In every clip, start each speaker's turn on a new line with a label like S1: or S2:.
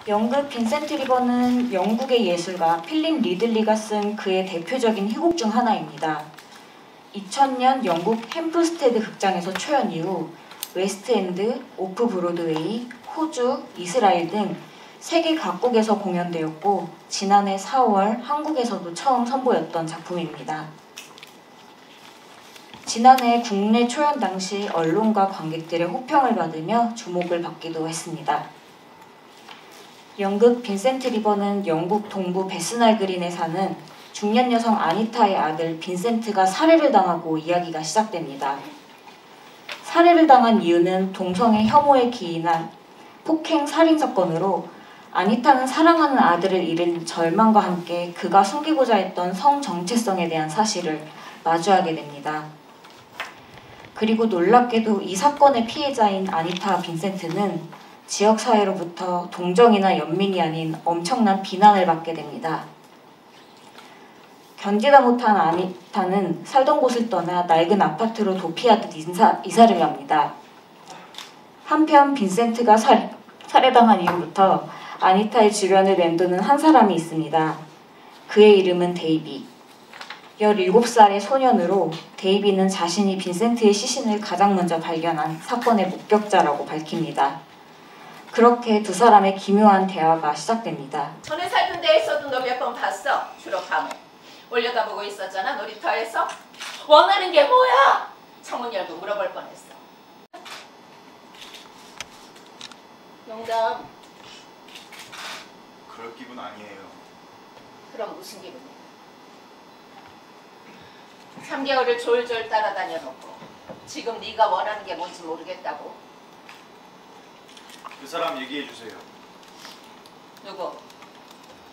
S1: 연극 빈센트 리버는 영국의 예술가 필립 리들리가 쓴 그의 대표적인 희곡 중 하나입니다. 2000년 영국 햄프스테드 극장에서 초연 이후 웨스트엔드, 오프 브로드웨이, 호주, 이스라엘 등 세계 각국에서 공연되었고 지난해 4월 한국에서도 처음 선보였던 작품입니다. 지난해 국내 초연 당시 언론과 관객들의 호평을 받으며 주목을 받기도 했습니다. 연극 빈센트 리버는 영국 동부 베스날 그린에 사는 중년 여성 아니타의 아들 빈센트가 살해를 당하고 이야기가 시작됩니다. 살해를 당한 이유는 동성애 혐오에 기인한 폭행 살인 사건으로 아니타는 사랑하는 아들을 잃은 절망과 함께 그가 숨기고자 했던 성 정체성에 대한 사실을 마주하게 됩니다. 그리고 놀랍게도 이 사건의 피해자인 아니타와 빈센트는 지역사회로부터 동정이나 연민이 아닌 엄청난 비난을 받게 됩니다. 견디다 못한 아니타는 살던 곳을 떠나 낡은 아파트로 도피하듯 이사를 갑니다. 한편 빈센트가 살해당한 이후부터 아니타의 주변을 맴도는 한 사람이 있습니다. 그의 이름은 데이비. 17살의 소년으로 데이비는 자신이 빈센트의 시신을 가장 먼저 발견한 사건의 목격자라고 밝힙니다. 그렇게 두 사람의 기묘한 대화가 시작됩니다.
S2: 전에 살던 데에서도 너 몇 번 봤어. 주로 밤에. 올려다보고 있었잖아, 놀이터에서. 원하는 게 뭐야? 창문 열고 물어볼 뻔했어. 농담.
S3: 그럴 기분 아니에요.
S2: 그럼 무슨 기분이야? 3개월을 졸졸 따라다녀 놓고 지금 네가 원하는 게 뭔지 모르겠다고?
S3: 그 사람 얘기해 주세요.
S2: 누구?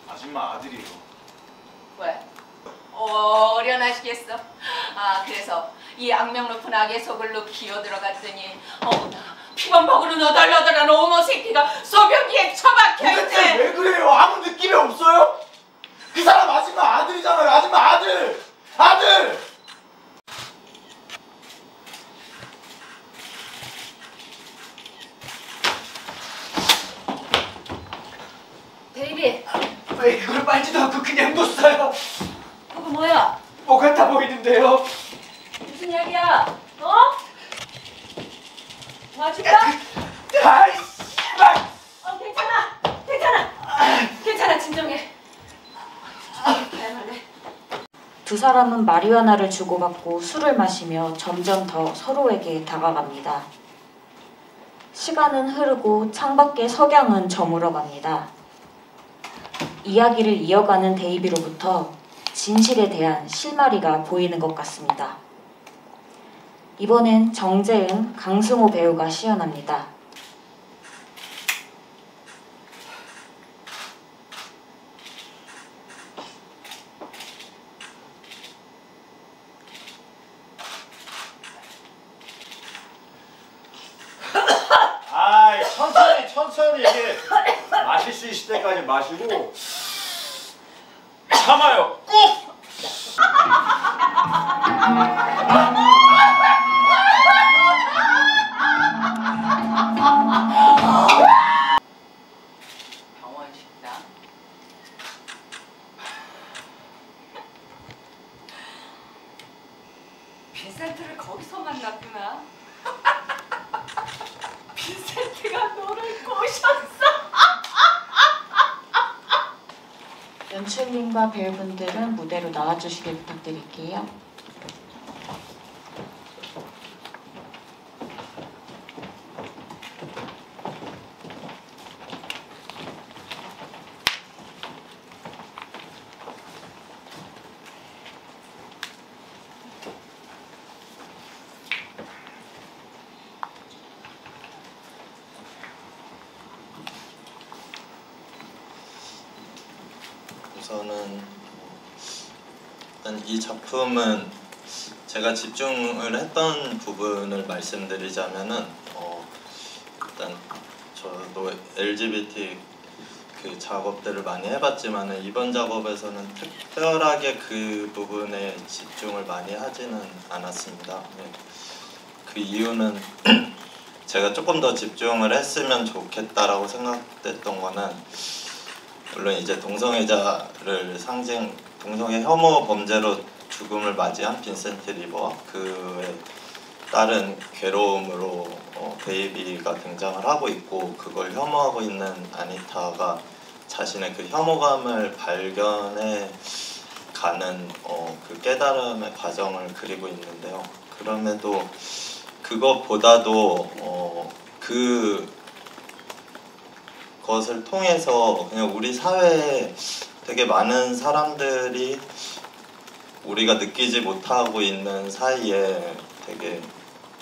S3: 아줌마 아들이요.
S2: 왜? 어련하시겠어. 아, 그래서 이 악명 높은 악의 속을로 기어들어갔더니 어머나 피범벅으로 너덜너덜한 오모 새끼가 소변기에 처박혀있네.
S3: 도대체 왜 그래요? 아무 느낌이 없어요? 그 사람 아줌마 아들이잖아요. 아줌마 아들! 아들!
S2: 데이비!
S3: 왜 그걸 빨지도 않고 그냥 뒀어요?
S2: 그거 뭐야?
S3: 뭐 같아 보이는데요?
S2: 무슨 얘기야? 어? 맞을까?
S3: 아이 씨발!
S2: 괜찮아! 괜찮아! 괜찮아, 진정해. 그야말래.
S1: 두 사람은 마리화나를 주고받고 술을 마시며 점점 더 서로에게 다가갑니다. 시간은 흐르고 창밖의 석양은 저물어갑니다. 이야기를 이어가는 데이비로부터 진실에 대한 실마리가 보이는 것 같습니다. 이번엔 정재은, 강승호 배우가 시연합니다.
S3: 아이 천천히 이게 마실 수 있을 때까지 마시고 참아요. 꾹!
S2: 병원식당. 빈센트를 거기서 만났구나. 빈센트가 너를 꼬셨어.
S1: 연출님과 배우분들은 무대로 나와주시길 부탁드릴게요.
S4: 우선은 일단 이 작품은 제가 집중을 했던 부분을 말씀드리자면은 일단 저도 LGBT 그 작업들을 많이 해봤지만은 이번 작업에서는 특별하게 그 부분에 집중을 많이 하지는 않았습니다. 네. 그 이유는 제가 조금 더 집중을 했으면 좋겠다라고 생각됐던 거는 물론 이제 동성애자를 동성애 혐오 범죄로 죽음을 맞이한 빈센트 리버와 그에 따른 괴로움으로 베이비가 등장을 하고 있고 그걸 혐오하고 있는 아니타가 자신의 그 혐오감을 발견해 가는 그 깨달음의 과정을 그리고 있는데요. 그럼에도 그것보다도 그것을 통해서 그냥 우리 사회에 되게 많은 사람들이 우리가 느끼지 못하고 있는 사이에 되게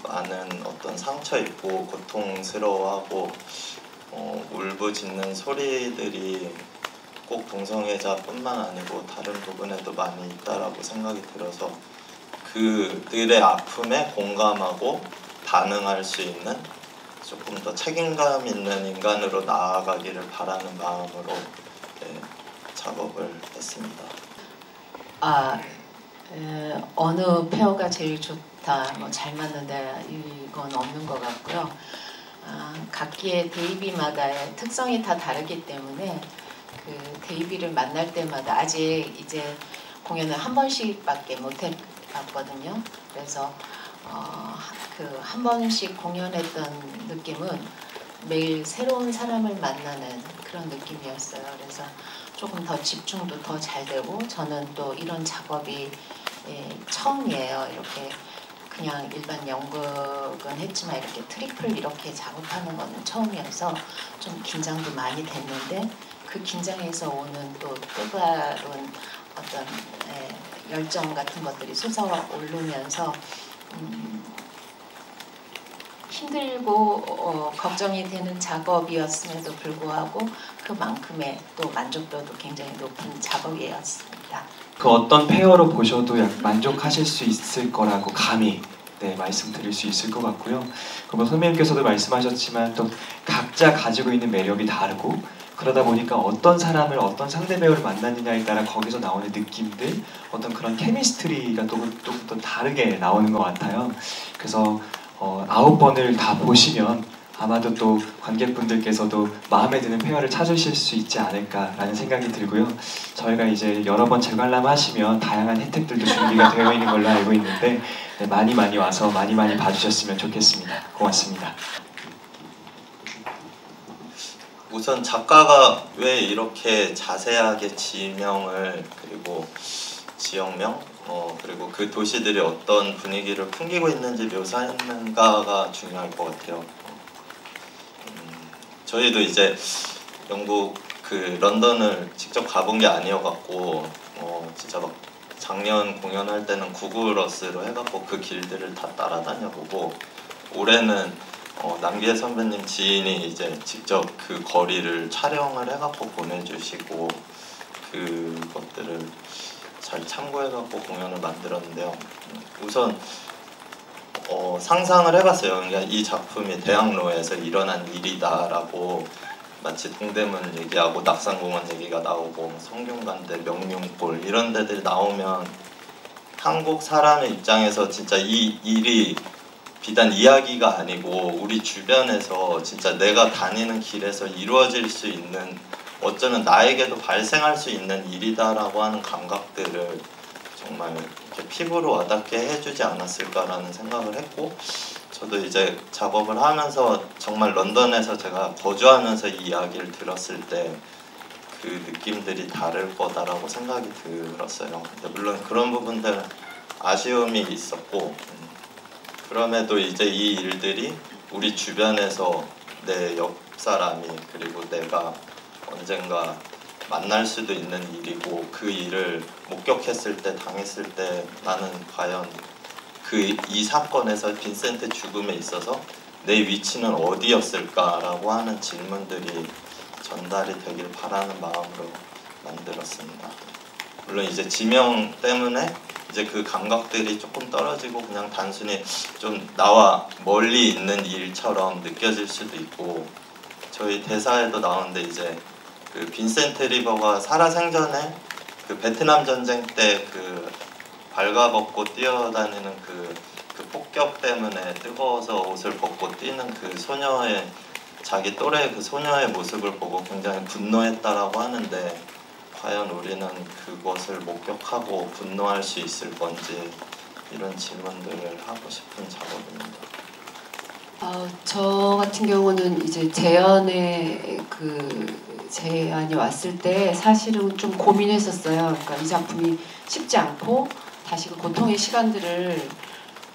S4: 많은 어떤 상처 입고 고통스러워하고 울부짖는 소리들이 꼭 동성애자뿐만 아니고 다른 부분에도 많이 있다라고 생각이 들어서 그들의 아픔에 공감하고 반응할 수 있는 조금 더 책임감 있는 인간으로 나아가기를 바라는 마음으로 작업을 했습니다.
S5: 어느 페어가 제일 좋다, 뭐 잘 맞는다 이건 없는 것 같고요. 각기의 데이비마다의 특성이 다 다르기 때문에 그 데이비를 만날 때마다 아직 이제 공연을 한 번씩밖에 못 해봤거든요. 그래서 그 한 번씩 공연했던 느낌은 매일 새로운 사람을 만나는 그런 느낌이었어요. 그래서 조금 더 집중도 더 잘 되고 저는 또 이런 작업이 처음이에요. 이렇게 그냥 일반 연극은 했지만 이렇게 트리플 이렇게 작업하는 거는 처음이어서 좀 긴장도 많이 됐는데 그 긴장에서 오는 또 다른 어떤 열정 같은 것들이 솟아오르면서 힘들고 걱정이 되는 작업이었음에도 불구하고 그만큼의 또 만족도도 굉장히 높은 작업이었습니다.
S6: 그 어떤 페어로 보셔도 만족하실 수 있을 거라고 감히 말씀드릴 수 있을 것 같고요. 그럼 선배님께서도 말씀하셨지만 또 각자 가지고 있는 매력이 다르고 그러다 보니까 어떤 사람을 어떤 상대 배우를 만났느냐에 따라 거기서 나오는 느낌들 어떤 그런 케미스트리가 또 다르게 나오는 것 같아요. 그래서 9번을 다 보시면 아마도 또 관객분들께서도 마음에 드는 페어를 찾으실 수 있지 않을까라는 생각이 들고요. 저희가 이제 여러 번 재관람하시면 다양한 혜택들도 준비가 되어 있는 걸로 알고 있는데 많이 와서 많이 봐주셨으면 좋겠습니다. 고맙습니다.
S4: 우선 작가가 왜 이렇게 자세하게 지명을 그리고 지역명 그리고 그 도시들이 어떤 분위기를 풍기고 있는지 묘사했는가가 중요할 것 같아요. 저희도 이제 영국 그 런던을 직접 가본 게 아니어갖고 진짜 막 작년 공연할 때는 구글 어스로 해갖고 그 길들을 다 따라다녀보고 올해는 남기혜 선배님 지인이 이제 직접 그 거리를 촬영을 해갖고 보내주시고 그것들을 잘 참고해갖고 공연을 만들었는데요. 우선 상상을 해봤어요. 그러니까 이 작품이 대학로에서 일어난 일이다라고 마치 동대문 얘기하고 낙산공원 얘기가 나오고 성균관대, 명륜골 이런 데들 나오면 한국 사람의 입장에서 진짜 이 일이 비단 이야기가 아니고 우리 주변에서 진짜 내가 다니는 길에서 이루어질 수 있는 어쩌면 나에게도 발생할 수 있는 일이다라고 하는 감각들을 정말 이렇게 피부로 와닿게 해주지 않았을까라는 생각을 했고 저도 이제 작업을 하면서 정말 런던에서 제가 거주하면서 이 이야기를 들었을 때 그 느낌들이 다를 거다라고 생각이 들었어요. 근데 물론 그런 부분들은 아쉬움이 있었고 그럼에도 이제 이 일들이 우리 주변에서 내 옆 사람이 그리고 내가 언젠가 만날 수도 있는 일이고 그 일을 목격했을 때 당했을 때 나는 과연 이 사건에서 빈센트 죽음에 있어서 내 위치는 어디였을까라고 하는 질문들이 전달이 되길 바라는 마음으로 만들었습니다. 물론 이제 지명 때문에 이제 그 감각들이 조금 떨어지고 그냥 단순히 좀 나와 멀리 있는 일처럼 느껴질 수도 있고 저희 대사에도 나오는데 이제 그 빈센트 리버가 살아생전에 그 베트남 전쟁 때 그 발가벗고 뛰어다니는 그 그 폭격 때문에 뜨거워서 옷을 벗고 뛰는 그 소녀의 자기 또래 그 소녀의 모습을 보고 굉장히 분노했다라고 하는데 과연 우리는 그것을 목격하고 분노할 수 있을 건지 이런 질문들을 하고 싶은 작업입니다.
S7: 저 같은 경우는 이제 제안이 왔을 때 사실은 좀 고민했었어요. 그러니까 이 작품이 쉽지 않고 다시 그 고통의 시간들을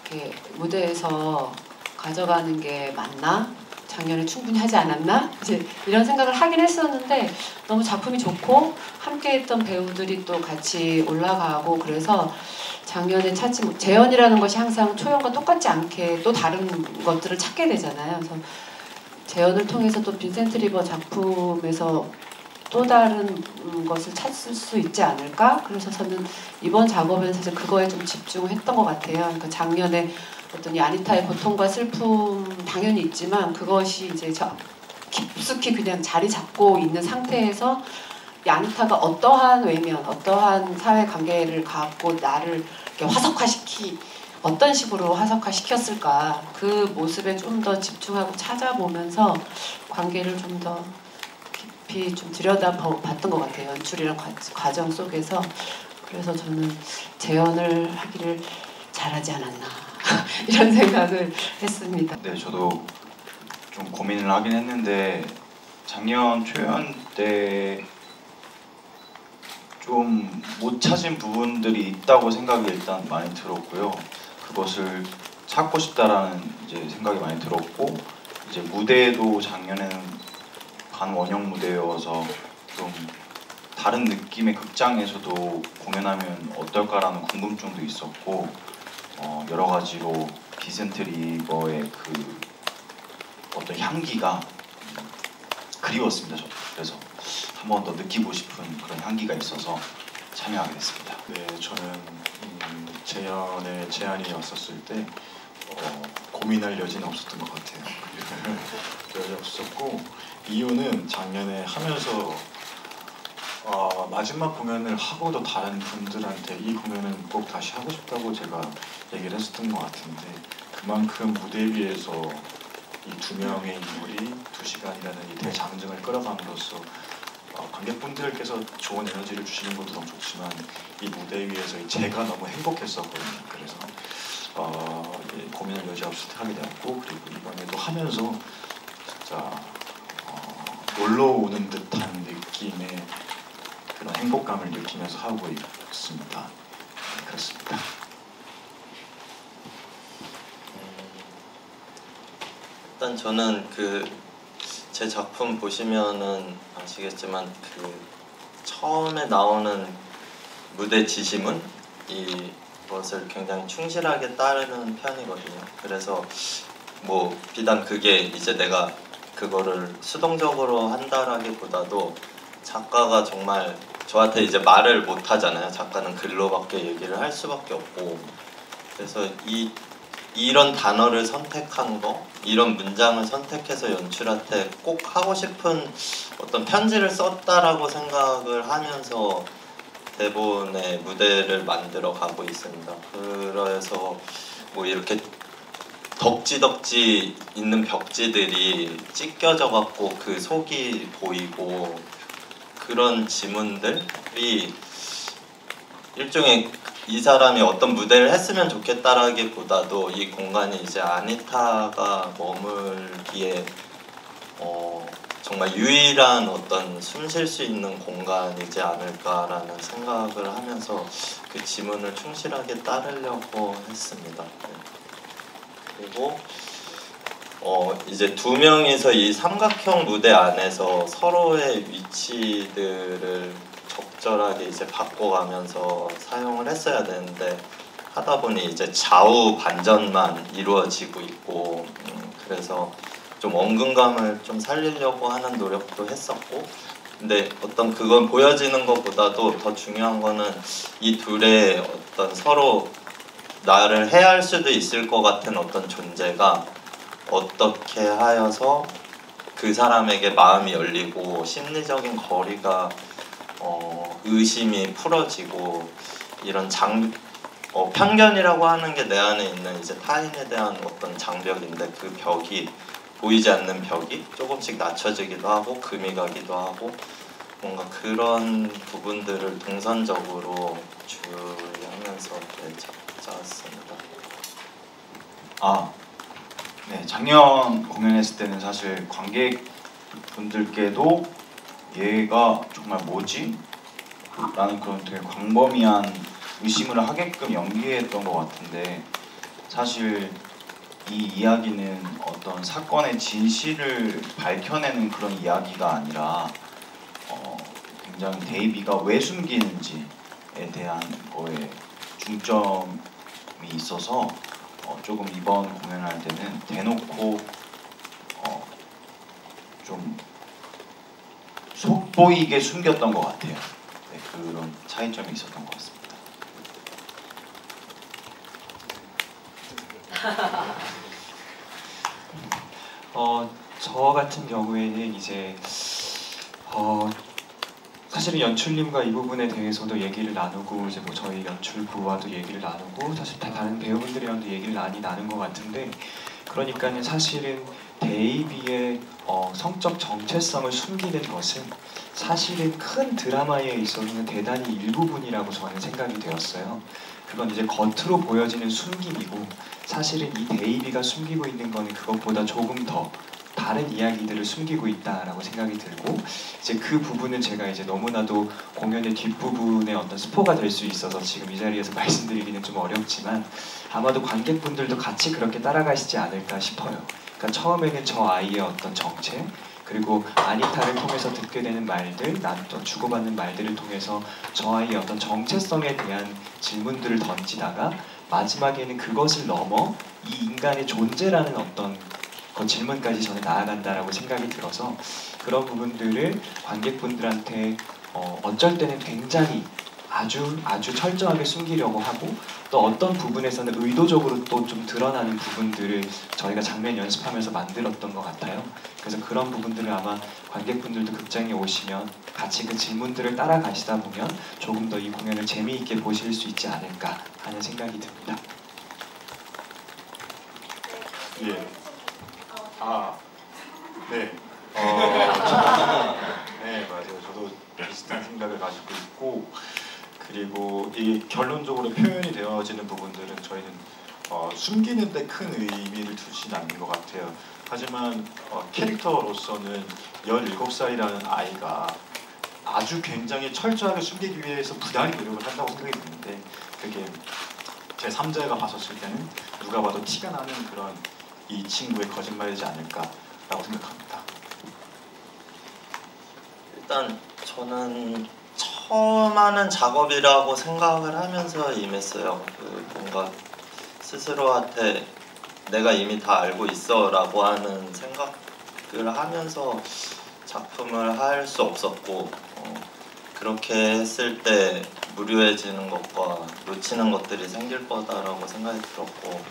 S7: 이렇게 무대에서 가져가는 게 맞나? 작년에 충분히 하지 않았나? 이제 이런 생각을 하긴 했었는데 너무 작품이 좋고 함께했던 배우들이 또 같이 올라가고 그래서 작년에 재현이라는 것이 항상 초연과 똑같지 않게 또 다른 것들을 찾게 되잖아요. 그래서 재현을 통해서 또 빈센트 리버 작품에서 또 다른 것을 찾을 수 있지 않을까? 그래서 저는 이번 작업에는 사실 그거에 좀 집중했던 것 같아요. 그러니까 작년에 어떤 이 아니타의 고통과 슬픔 당연히 있지만 그것이 이제 깊숙이 그냥 자리 잡고 있는 상태에서 이 아니타가 어떠한 외면, 어떠한 사회관계를 갖고 나를 이렇게 어떤 식으로 화석화시켰을까 그 모습에 좀 더 집중하고 찾아보면서 관계를 좀 더 깊이 좀 들여다봤던 것 같아요. 연출이랑 과정 속에서. 그래서 저는 재현을 하기를 잘하지 않았나 이런 생각을 했습니다.
S8: 네, 저도 좀 고민을 하긴 했는데 작년 초연 때 좀 못 찾은 부분들이 있다고 생각이 일단 많이 들었고요. 그것을 찾고 싶다라는 이제 생각이 많이 들었고 이제 무대도 작년에는 반원형 무대여서 좀 다른 느낌의 극장에서도 공연하면 어떨까라는 궁금증도 있었고 여러 가지로 빈센트 리버의 그 어떤 향기가 그리웠습니다. 저도. 그래서 한 번 더 느끼고 싶은 그런 향기가 있어서 참여하게 됐습니다.
S3: 네, 저는 재현의 제안이 왔었을 때 고민할 여지는 없었던 것 같아요. 여지 없었고 이유는 작년에 하면서 마지막 공연을 하고도 다른 분들한테 이 공연은 꼭 다시 하고 싶다고 제가 얘기를 했었던 것 같은데 그만큼 무대 위에서 이 두 명의 인물이 2시간이라는 이 대장정을 끌어감으로써 관객분들께서 좋은 에너지를 주시는 것도 너무 좋지만 이 무대 위에서 제가 너무 행복했었거든요. 그래서 고민할 여지 없이 하게 되었고 그리고 이번에도 하면서 진짜 놀러 오는 듯한 느낌의 그런 행복감을 느끼면서 하고 있습니다. 네, 그렇습니다.
S4: 일단 저는 제 작품 보시면은 아시겠지만 처음에 나오는 무대 지시문 이것을 굉장히 충실하게 따르는 편이거든요. 그래서 뭐 비단 그게 이제 내가 그거를 수동적으로 한다라기보다도 작가가 정말 저한테 이제 말을 못 하잖아요. 작가는 글로밖에 얘기를 할 수밖에 없고 그래서 이런 단어를 선택한 거, 이런 문장을 선택해서 연출한테 꼭 하고 싶은 어떤 편지를 썼다라고 생각을 하면서 대본의 무대를 만들어 가고 있습니다. 그래서 뭐 이렇게 덕지덕지 있는 벽지들이 찢겨져 갖고 그 속이 보이고 그런 지문들이 일종의 이 사람이 어떤 무대를 했으면 좋겠다라기보다도 이 공간이 이제 아니타가 머물기에 정말 유일한 어떤 숨 쉴 수 있는 공간이지 않을까라는 생각을 하면서 그 지문을 충실하게 따르려고 했습니다. 네. 그리고 이제 두 명이서 이 삼각형 무대 안에서 서로의 위치들을 적절하게 이제 바꿔가면서 사용을 했어야 되는데 하다 보니 이제 좌우 반전만 이루어지고 있고 그래서 좀 원근감을 좀 살리려고 하는 노력도 했었고 근데 어떤 그건 보여지는 것보다도 더 중요한 거는 이 둘의 어떤 서로 나를 해할 수도 있을 것 같은 어떤 존재가 어떻게 하여서 그 사람에게 마음이 열리고 심리적인 거리가 의심이 풀어지고 이런 편견이라고 하는 게 내 안에 있는 이제 타인에 대한 어떤 장벽인데 그 벽이 보이지 않는 벽이 조금씩 낮춰지기도 하고 금이 가기도 하고 뭔가 그런 부분들을 동선적으로 주의하면서 짜왔습니다.
S8: 네, 작년 공연했을 때는 사실 관객분들께도 얘가 정말 뭐지? 라는 그런 되게 광범위한 의심을 하게끔 연기했던 것 같은데 사실 이 이야기는 어떤 사건의 진실을 밝혀내는 그런 이야기가 아니라 굉장히 데이비가 왜 숨기는지에 대한 거에 중점이 있어서 조금 이번 공연할 때는 대놓고 좀 속보이게 숨겼던 것 같아요. 네, 그런 차이점이 있었던 것 같습니다.
S6: 저 같은 경우에는 이제 사실은 연출님과 이 부분에 대해서도 얘기를 나누고 이제 뭐 저희 연출부와도 얘기를 나누고 사실 다 다른 배우분들이랑도 얘기를 많이 나눈 것 같은데 그러니까는 사실은 데이비의 성적 정체성을 숨기는 것은 사실은 큰 드라마에 있어서는 대단히 일부분이라고 저는 생각이 되었어요. 그건 이제 겉으로 보여지는 숨김이고 사실은 이 데이비가 숨기고 있는 거는 그것보다 조금 더 다른 이야기들을 숨기고 있다라고 생각이 들고 이제 그 부분은 제가 이제 너무나도 공연의 뒷부분에 어떤 스포가 될 수 있어서 지금 이 자리에서 말씀드리기는 좀 어렵지만 아마도 관객분들도 같이 그렇게 따라가시지 않을까 싶어요. 그러니까 처음에는 저 아이의 어떤 정체 그리고 아니타를 통해서 듣게 되는 말들, 또 주고받는 말들을 통해서 저 아이의 어떤 정체성에 대한 질문들을 던지다가 마지막에는 그것을 넘어 이 인간의 존재라는 어떤 그 질문까지 저는 나아간다라고 생각이 들어서 그런 부분들을 관객분들한테 어쩔 때는 굉장히 아주 철저하게 숨기려고 하고 또 어떤 부분에서는 의도적으로 또 좀 드러나는 부분들을 저희가 장면 연습하면서 만들었던 것 같아요. 그래서 그런 부분들을 아마 관객분들도 극장에 오시면 같이 그 질문들을 따라가시다 보면 조금 더 이 공연을 재미있게 보실 수 있지 않을까 하는 생각이 듭니다.
S3: 예. 네. 네, 맞아요. 저도 비슷한 생각을 가지고 있고, 그리고 이 결론적으로 표현이 되어지는 부분들은 저희는 숨기는데 큰 의미를 두진 않는 것 같아요. 하지만 캐릭터로서는 17살이라는 아이가 아주 굉장히 철저하게 숨기기 위해서 부단히 노력을 한다고 생각이 드는데 그게 제 3자가 봤었을 때는 누가 봐도 티가 나는 그런 이 친구의 거짓말이지 않을까라고 생각합니다.
S4: 일단 저는 처음 하는 작업이라고 생각을 하면서 임했어요. 뭔가 스스로한테 내가 이미 다 알고 있어 라고 하는 생각을 하면서 작품을 할 수 없었고 그렇게 했을 때 무료해지는 것과 놓치는 것들이 생길 거다라고 생각이 들었고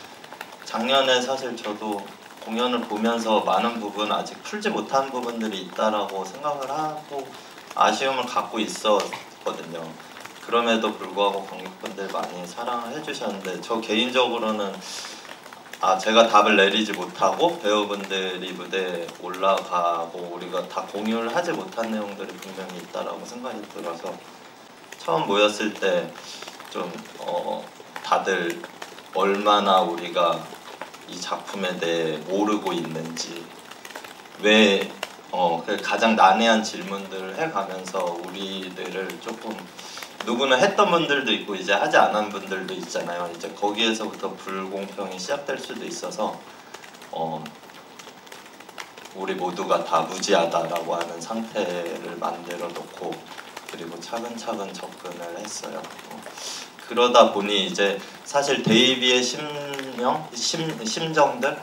S4: 작년에 사실 저도 공연을 보면서 많은 부분 아직 풀지 못한 부분들이 있다라고 생각을 하고 아쉬움을 갖고 있었거든요. 그럼에도 불구하고 관객분들 많이 사랑을 해주셨는데 저 개인적으로는 제가 답을 내리지 못하고 배우분들이 무대에 올라가고 우리가 다 공유를 하지 못한 내용들이 분명히 있다라고 생각이 들어서 처음 모였을 때 좀 다들 얼마나 우리가 이 작품에 대해 모르고 있는지 왜 가장 난해한 질문들을 해가면서 우리들을 조금 누구는 했던 분들도 있고 이제 하지 않은 분들도 있잖아요. 이제 거기에서부터 불공평이 시작될 수도 있어서 우리 모두가 다 무지하다라고 하는 상태를 만들어 놓고 그리고 차근차근 접근을 했어요. 그러다 보니 이제 사실 데이비의 심정들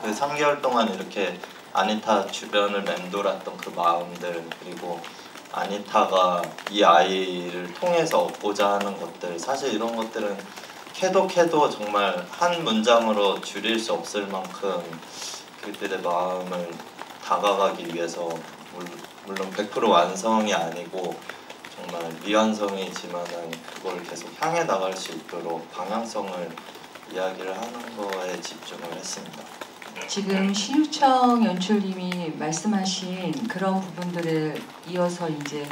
S4: 그 3개월 동안 이렇게 아니타 주변을 맴돌았던 그 마음들 그리고 아니타가 이 아이를 통해서 얻고자 하는 것들 사실 이런 것들은 캐도 정말 한 문장으로 줄일 수 없을 만큼 그들의 마음을 다가가기 위해서 물론 100% 완성이 아니고 정말 미완성이지만은 그걸 계속 향해 나갈 수 있도록 방향성을 이야기를 하는 거에 집중을 했습니다.
S9: 지금 신유청 연출님이 말씀하신 그런 부분들을 이어서 이제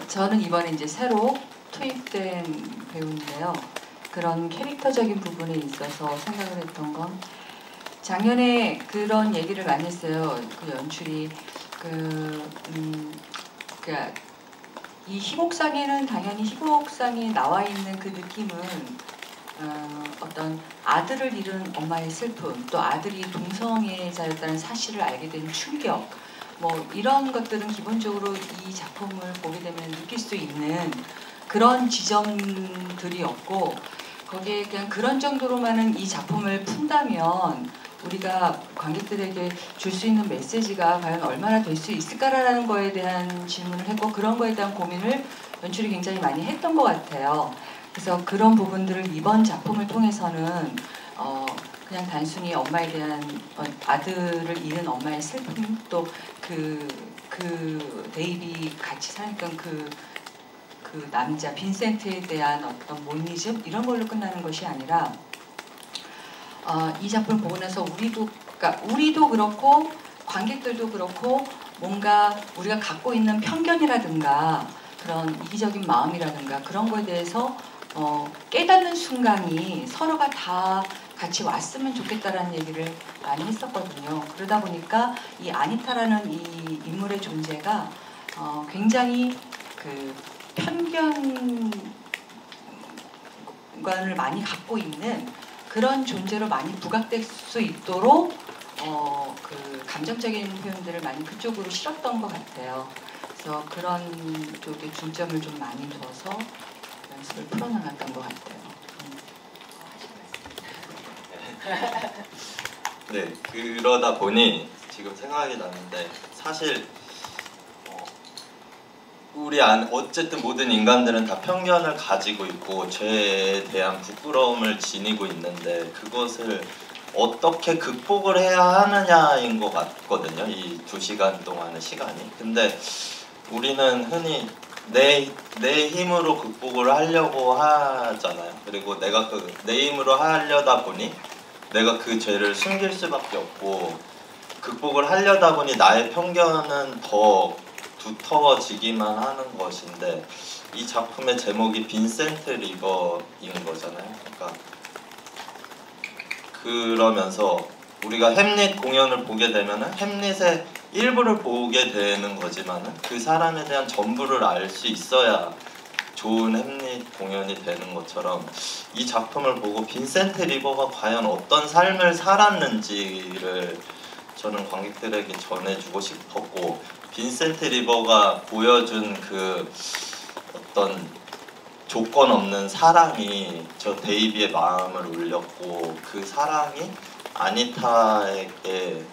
S9: 저는 이번에 이제 새로 투입된 배우인데요. 그런 캐릭터적인 부분에 있어서 생각을 했던 건 작년에 그런 얘기를 많이 했어요. 그 연출이 그러니까 이 희곡상에는 당연히 희곡상에 나와 있는 그 느낌은 어떤 아들을 잃은 엄마의 슬픔, 또 아들이 동성애자였다는 사실을 알게 된 충격, 뭐 이런 것들은 기본적으로 이 작품을 보게 되면 느낄 수 있는 그런 지점들이었고, 거기에 그냥 그런 정도로만은 이 작품을 푼다면 우리가 관객들에게 줄 수 있는 메시지가 과연 얼마나 될 수 있을까라는 거에 대한 질문을 했고, 그런 거에 대한 고민을 연출이 굉장히 많이 했던 것 같아요. 그래서 그런 부분들을 이번 작품을 통해서는 그냥 단순히 엄마에 대한 아들을 잃은 엄마의 슬픔, 또 그 데이비 같이 사니까 그 남자 빈센트에 대한 어떤 모니즘 이런 걸로 끝나는 것이 아니라 이 작품을 보고 나서 우리도 그렇고 관객들도 그렇고 뭔가 우리가 갖고 있는 편견이라든가 그런 이기적인 마음이라든가 그런 거에 대해서 깨닫는 순간이 서로가 다 같이 왔으면 좋겠다라는 얘기를 많이 했었거든요. 그러다 보니까 이 아니타라는 이 인물의 존재가 굉장히 그 편견관을 많이 갖고 있는 그런 존재로 많이 부각될 수 있도록 그 감정적인 표현들을 많이 그쪽으로 실었던 것 같아요. 그래서 그런 쪽에 중점을 좀 많이 둬서 연습을 풀어나갔던 것 같아요.
S4: 네, 그러다 보니 지금 생각이 나는데 사실 우리 어쨌든 모든 인간들은 다 편견을 가지고 있고 죄에 대한 부끄러움을 지니고 있는데 그것을 어떻게 극복을 해야 하느냐인 것 같거든요. 이 2시간 동안의 시간이. 근데 우리는 흔히 내 힘으로 극복을 하려고 하잖아요. 그리고 내가 내 힘으로 하려다 보니 내가 그 죄를 숨길 수밖에 없고, 극복을 하려다 보니 나의 편견은 더 두터워지기만 하는 것인데, 이 작품의 제목이 빈센트 리버인 거잖아요. 그러니까 그러면서 우리가 햄릿 공연을 보게 되면은 햄릿의 일부를 보게 되는 거지만은 그 사람에 대한 전부를 알 수 있어야 좋은 햄릿 공연이 되는 것처럼 이 작품을 보고 빈센트 리버가 과연 어떤 삶을 살았는지를 저는 관객들에게 전해주고 싶었고, 빈센트 리버가 보여준 그 어떤 조건 없는 사랑이 저 데이비의 마음을 울렸고, 그 사랑이 아니타에게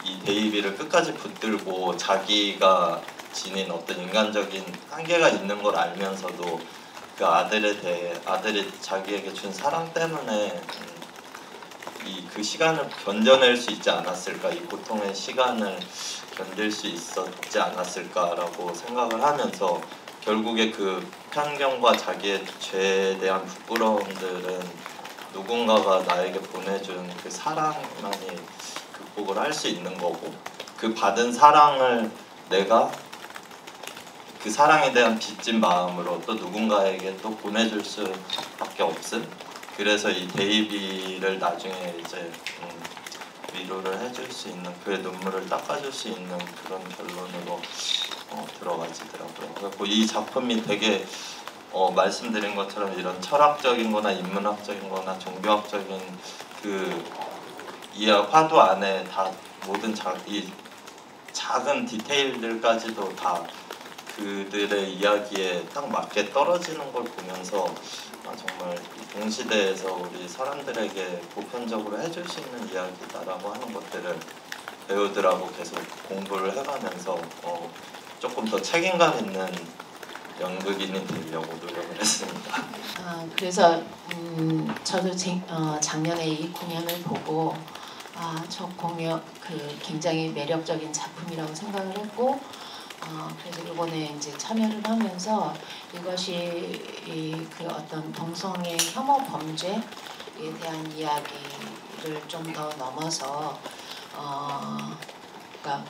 S4: 이 데이비를 끝까지 붙들고 자기가 지닌 어떤 인간적인 한계가 있는 걸 알면서도 그 아들이 자기에게 준 사랑 때문에 그 시간을 견뎌낼 수 있지 않았을까, 이 고통의 시간을 견딜 수 있었지 않았을까라고 생각을 하면서, 결국에 그 편견과 자기의 죄에 대한 부끄러움들은 누군가가 나에게 보내준 그 사랑만이 극복을 할 수 있는 거고, 그 받은 사랑을 내가 그 사랑에 대한 빚진 마음으로 또 누군가에게 또 보내줄 수밖에 없음. 그래서 이 데이비를 나중에 이제 위로를 해줄 수 있는, 그의 눈물을 닦아줄 수 있는 그런 결론으로 들어가지더라고요. 그래서 이 작품이 되게 말씀드린 것처럼 이런 철학적인 거나 인문학적인 거나 종교학적인 이 화두 안에 다 모든 이 작은 디테일들까지도 다 그들의 이야기에 딱 맞게 떨어지는 걸 보면서 정말 동시대에서 우리 사람들에게 보편적으로 해줄 수 있는 이야기다라고 하는 것들을 배우들하고 계속 공부를 해가면서 조금 더 책임감 있는 연극인이 되려고 노력을 했습니다.
S5: 그래서 저도 작년에 이 공연을 보고 저 공연 굉장히 매력적인 작품이라고 생각을 했고, 그래서 이번에 이제 참여를 하면서 이것이 그 어떤 동성애 혐오 범죄에 대한 이야기를 좀 더 넘어서 그러니까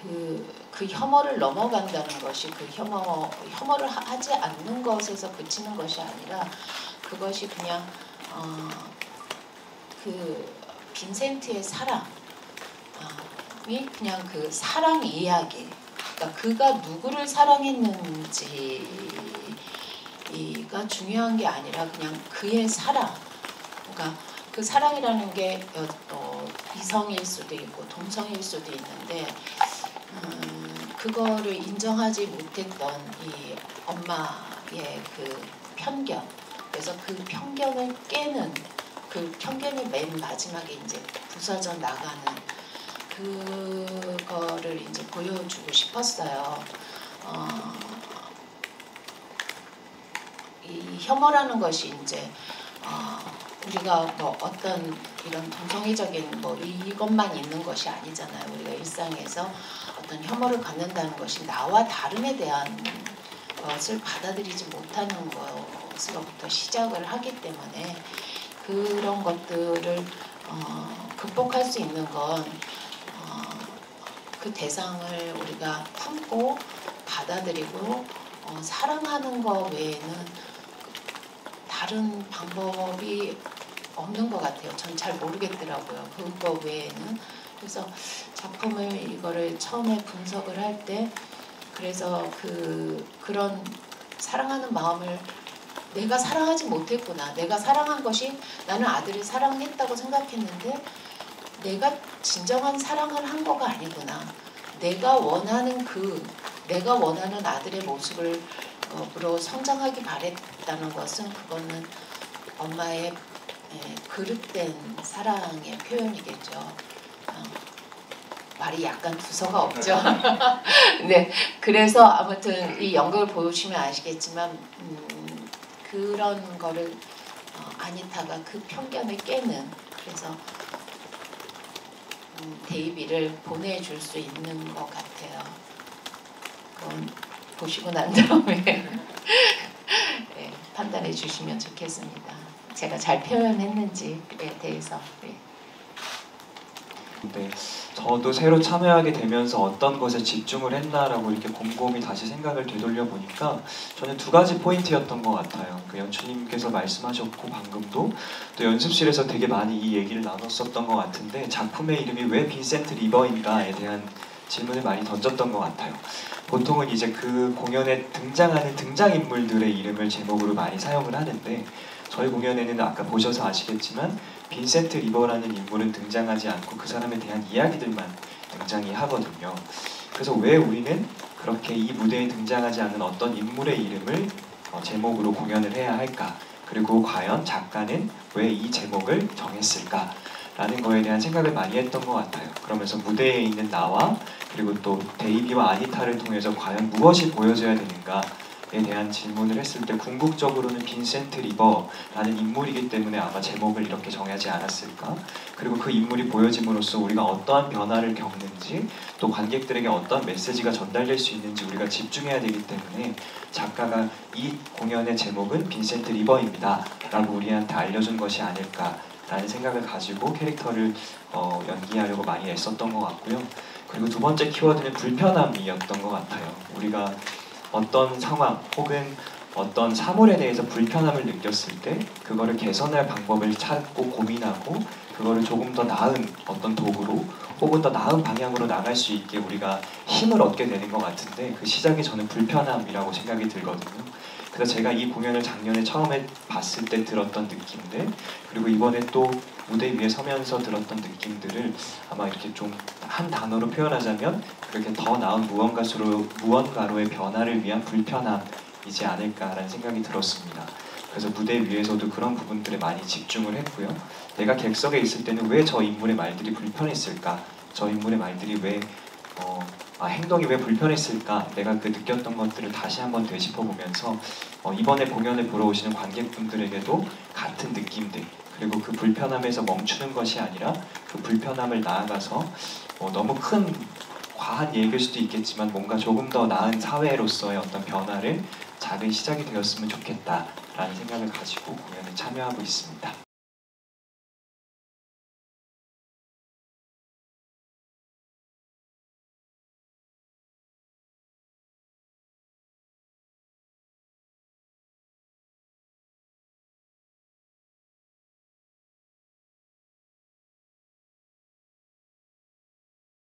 S5: 그 혐오를 넘어간다는 것이 그 혐오를 하지 않는 것에서 그치는 것이 아니라 그것이 그냥 그 빈센트의 사랑이 그냥 그 사랑 이야기, 그러니까 그가 누구를 사랑했는지가 중요한 게 아니라 그냥 그의 사랑, 그러니까 그 사랑이라는 게 이성일 수도 있고 동성일 수도 있는데 그거를 인정하지 못했던 이 엄마의 그 편견, 그래서 그 편견을 깨는, 그 편견이 맨 마지막에 이제 부서져 나가는 그거를 이제 보여주고 싶었어요. 이 혐오라는 것이 이제 우리가 뭐 어떤 이런 동성애적인 뭐 이것만 있는 것이 아니잖아요. 우리가 일상에서 어떤 혐오를 갖는다는 것이 나와 다름에 대한 것을 받아들이지 못하는 것으로부터 시작을 하기 때문에 그런 것들을 극복할 수 있는 건 그 대상을 우리가 품고 받아들이고 사랑하는 것 외에는 다른 방법이 없는 것 같아요. 전 잘 모르겠더라고요. 그거 외에는. 그래서 작품을 이거를 처음에 분석을 할 때 그래서 그런 사랑하는 마음을 내가 사랑하지 못했구나. 내가 사랑한 것이 나는 아들을 사랑했다고 생각했는데 내가 진정한 사랑을 한 거가 아니구나. 내가 원하는 아들의 모습을 으로 성장하기 바랬다는 것은 그거는 엄마의 그릇된 사랑의 표현이겠죠. 말이 약간 두서가 없죠. 네, 그래서 아무튼 이 연극을 보시면 아시겠지만 그런 거를 아니타가 그 편견을 깨는, 그래서 데이비를 보내줄 수 있는 것 같아요. 그건 보시고 난 다음에 네, 판단해 주시면 좋겠습니다. 제가 잘 표현했는지에 대해서. 네.
S6: 네, 저도 새로 참여하게 되면서 어떤 것에 집중을 했나라고 이렇게 곰곰이 다시 생각을 되돌려 보니까 저는 두 가지 포인트였던 것 같아요. 그 연출님께서 말씀하셨고 방금도 또 연습실에서 되게 많이 이 얘기를 나눴었던 것 같은데, 작품의 이름이 왜 빈센트 리버인가에 대한 질문을 많이 던졌던 것 같아요. 보통은 이제 그 공연에 등장하는 등장인물들의 이름을 제목으로 많이 사용을 하는데, 저희 공연에는 아까 보셔서 아시겠지만 빈센트 리버라는 인물은 등장하지 않고 그 사람에 대한 이야기들만 등장이 하거든요. 그래서 왜 우리는 그렇게 이 무대에 등장하지 않는 어떤 인물의 이름을 제목으로 공연을 해야 할까? 그리고 과연 작가는 왜 이 제목을 정했을까? 라는 거에 대한 생각을 많이 했던 것 같아요. 그러면서 무대에 있는 나와 그리고 또 데이비와 아니타를 통해서 과연 무엇이 보여져야 되는가에 대한 질문을 했을 때 궁극적으로는 빈센트 리버라는 인물이기 때문에 아마 제목을 이렇게 정하지 않았을까? 그리고 그 인물이 보여짐으로써 우리가 어떠한 변화를 겪는지, 또 관객들에게 어떤 메시지가 전달될 수 있는지 우리가 집중해야 되기 때문에 작가가 이 공연의 제목은 빈센트 리버입니다 라고 우리한테 알려준 것이 아닐까 라는 생각을 가지고 캐릭터를 연기하려고 많이 애썼던 것 같고요. 그리고 두 번째 키워드는 불편함이었던 것 같아요. 우리가 어떤 상황 혹은 어떤 사물에 대해서 불편함을 느꼈을 때 그거를 개선할 방법을 찾고 고민하고 그거를 조금 더 나은 어떤 도구로 혹은 더 나은 방향으로 나갈 수 있게 우리가 힘을 얻게 되는 것 같은데, 그 시작이 저는 불편함이라고 생각이 들거든요. 그래서 제가 이 공연을 작년에 처음에 봤을 때 들었던 느낌들, 그리고 이번에 또 무대 위에 서면서 들었던 느낌들을 아마 이렇게 좀 한 단어로 표현하자면 그렇게 더 나은 무언가로의 변화를 위한 불편함이지 않을까라는 생각이 들었습니다. 그래서 무대 위에서도 그런 부분들에 많이 집중을 했고요. 내가 객석에 있을 때는 왜 저 인물의 말들이 불편했을까? 저 인물의 말들이 왜 행동이 왜 불편했을까? 내가 그 느꼈던 것들을 다시 한번 되짚어보면서 이번에 공연을 보러 오시는 관객분들에게도 같은 느낌들, 그리고 그 불편함에서 멈추는 것이 아니라 그 불편함을 나아가서 너무 큰 과한 얘기일 수도 있겠지만 뭔가 조금 더 나은 사회로서의 어떤 변화를 작은 시작이 되었으면 좋겠다라는 생각을 가지고 공연에 참여하고 있습니다.